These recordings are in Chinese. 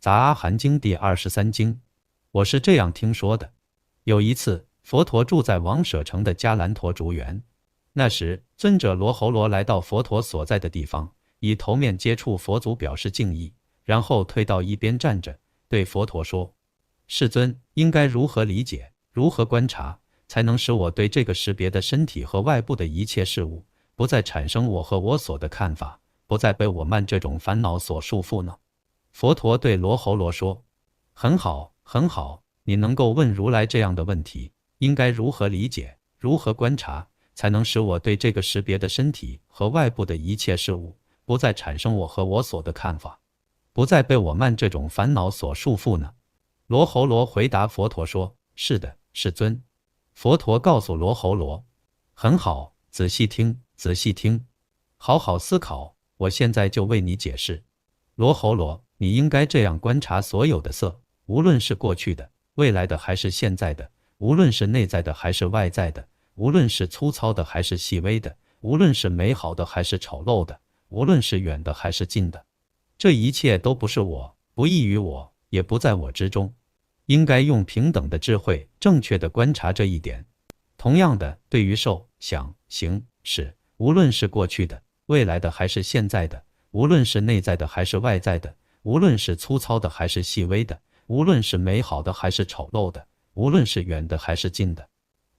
杂阿含经第23经。我是这样听说的：有一次，佛陀住在王舍城的迦兰陀竹园。那时，尊者罗侯罗来到佛陀所在的地方，以头面接触佛足表示敬意，然后退到一边站着，对佛陀说：世尊，应该如何理解，如何观察，才能使我对这个识别的身体和外部的一切事物，不再产生我和我所的看法，不再被我慢这种烦恼所束缚呢？佛陀对罗侯罗说：很好，很好，你能够问如来这样的问题，应该如何理解，如何观察，才能使我对这个识别的身体和外部的一切事物，不再产生我和我所的看法，不再被我慢这种烦恼所束缚呢？罗侯罗回答佛陀说：是的，世尊。佛陀告诉罗侯罗：很好，仔细听，仔细听，好好思考，我现在就为你解释。罗侯罗，你应该这样观察所有的色，无论是过去的、未来的还是现在的，无论是内在的还是外在的，无论是粗糙的还是细微的，无论是美好的还是丑陋的，无论是远的还是近的，这一切都不是我，不异于我，也不在我之中。应该用平等的智慧正确的观察这一点。同样的，对于受、想、行、识，无论是过去的、未来的还是现在的，无论是内在的还是外在的，无论是粗糙的还是细微的，无论是美好的还是丑陋的，无论是远的还是近的，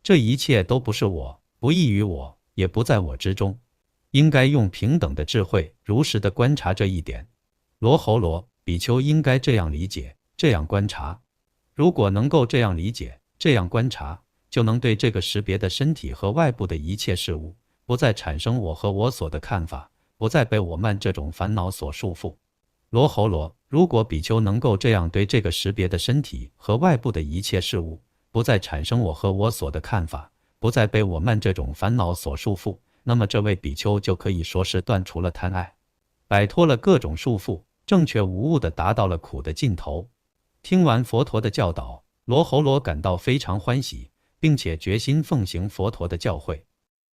这一切都不是我，不异于我，也不在我之中。应该用平等的智慧如实的观察这一点。罗侯罗，比丘应该这样理解，这样观察。如果能够这样理解，这样观察，就能对这个识别的身体和外部的一切事物，不再产生我和我所的看法，不再被我慢这种烦恼所束缚。罗侯罗，如果比丘能够这样对这个识别的身体和外部的一切事物，不再产生我和我所的看法，不再被我慢这种烦恼所束缚，那么这位比丘就可以说是断除了贪爱，摆脱了各种束缚，正确无误地达到了苦的尽头。听完佛陀的教导，罗侯罗感到非常欢喜，并且决心奉行佛陀的教诲。